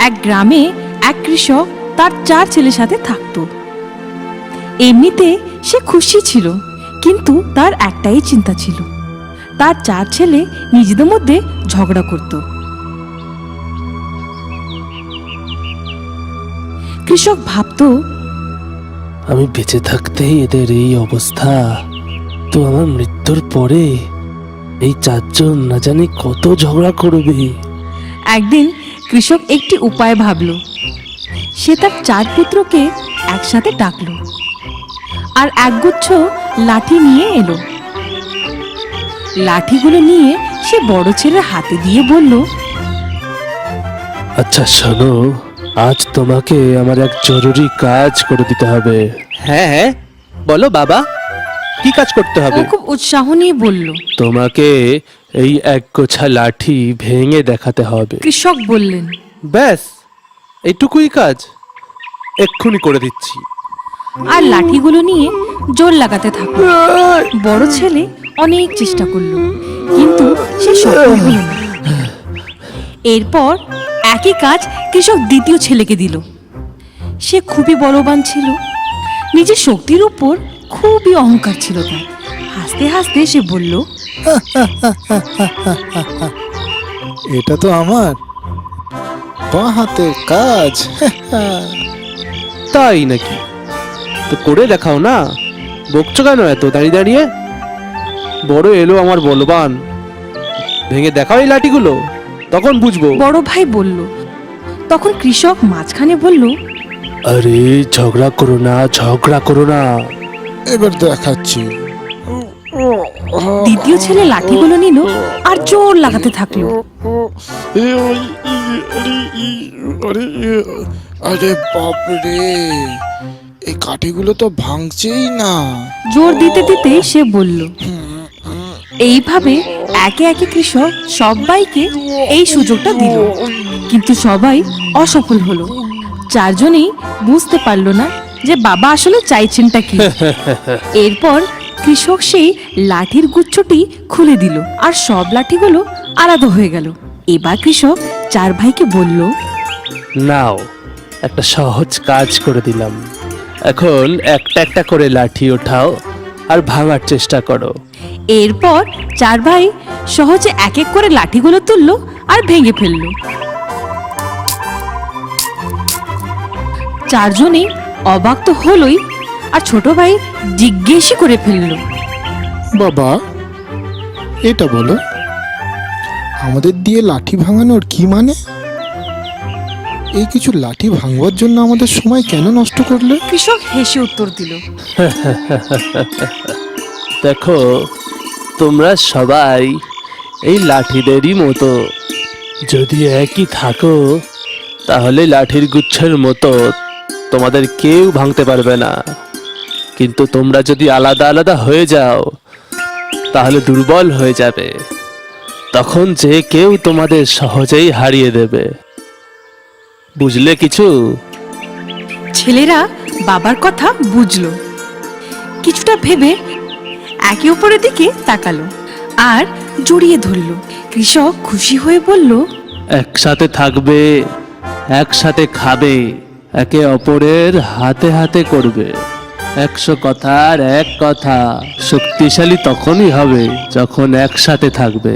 এক গ্রামে এক কৃষক তার 4 ছেলের সাথে থাকত। এমনিতে সে খুশি ছিল, কিন্তু তার একটাই চিন্তা ছিল, তার 4 ছেলে নিজেদের মধ্যে ঝগড়া করত। কৃষক ভাবত, আমি বেঁচে থাকতেই এদের এই অবস্থা, তো আমার মৃত্যুর পরে এই 4 জন না জানি কত ঝগড়া করবে। একদিন কৃষক একটি উপায় ভাবল। সে তার 4 পুত্রকে একসাথে ডাকল আর একগুচ্ছ লাঠি নিয়ে এলো। লাঠিগুলো নিয়ে সে বড় ছেলের হাতে দিয়ে বলল, আচ্ছা শোনো, আজ তোমাকে আমার এক জরুরি কাজ করে দিতে হবে। হ্যাঁ হ্যাঁ, বলো বাবা, কি কাজ করতে ও হবে? খুব উৎসাহ নিয়ে বলল। তোমাকে এই এক গোছা লাঠি ভেঙে দেখাতে হবে। কৃষক বললেন, ব্যাস এইটুকুই কাজ, এক্ষুনি করে দিচ্ছি। আর লাঠিগুলো নিয়ে জোর লাগাতে থাকলো। বড় ছেলে অনেক চেষ্টা করলো, কিন্তু সে সফল হলো না। এরপর একই কাজ কৃষক দ্বিতীয় ছেলেকে দিল। সে খুবই বলবান ছিল, নিজের শক্তির উপর খুবই অহংকার ছিল তার। হাসতে হাসতে সে বলল, এটা তো আমার বাঁ হাতের কাজ। তাই নাকি? তো করে দেখাও না, বকছো কেন এত দাঁড়িয়ে দাঁড়িয়ে? বড় এলো আমার বলবান, ভেঙে দেখাও এই লাঠিগুলো, তখন বুঝবো। বড় ভাই বলল। তখন কৃষক মাঝখানে বলল, আরে ঝগড়া করো না, ঝগড়া করো না। এবার দেখাচ্ছি। দ্বিতীয় ছেলে লাঠিগুলো নিল আর জোর লাগাতে থাকলো। আরে বাপরে, এই কাঠিগুলো তো ভাঙছেই না। জোর দিতে দিতে সে বলল। এইভাবে একে একে কৃষক সবাইকে এই সুযোগটা দিল, কিন্তু সবাই অসফল হলো। 4 জনেই বুঝতে পারলো না যে বাবা আসলে চাইছেনটা কি। এরপর কৃষক সেই লাঠির গুচ্ছটি খুলে দিল আর সব লাঠিগুলো আলাদা হয়ে গেল। এবার কৃষক 4 ভাইকে বলল, নাও, একটা সহজ কাজ করে দিলাম। এখন একটা একটা করে লাঠি ওঠাও আর ভাঙার চেষ্টা করো। এরপর 4 ভাই সহজে এক এক করে লাঠিগুলো তুললো আর ভেঙে ফেললো। 4 জনেই অবাক তো হলোই, আর ছোট ভাই জিজ্ঞেসই করে ফেললো, বাবা, এটা বলো, আমাদের দিয়ে লাঠি ভাঙানোর কি মানে? এই কিছু লাঠি ভাঙবার জন্য আমাদের সময় কেন নষ্ট করলে? কৃষক হেসে উত্তর দিল, দেখো, তোমরা সবাই এই লাঠিদেরই মতো। যদি একই থাকো, তাহলে লাঠির গুচ্ছের মতো তোমাদের কেউ ভাঙতে পারবে না। কিন্তু তোমরা যদি আলাদা আলাদা হয়ে যাও, তাহলে দুর্বল হয়ে যাবে। তখন যে কেউ তোমাদের সহজেই হারিয়ে দেবে। বুঝলে কিছু? ছেলেরা বাবার কথা বুঝলো। কিছুটা ভেবে একে অপরের দিকে তাকালো আর জড়িয়ে ধরলো। কৃষক খুশি হয়ে বলল, একসাথে থাকবে, একসাথে খাবে, একে অপরের হাতে হাতে করবে। 100 কথার এক কথা। শক্তিশালী তখনই হবে যখন একসাথে থাকবে।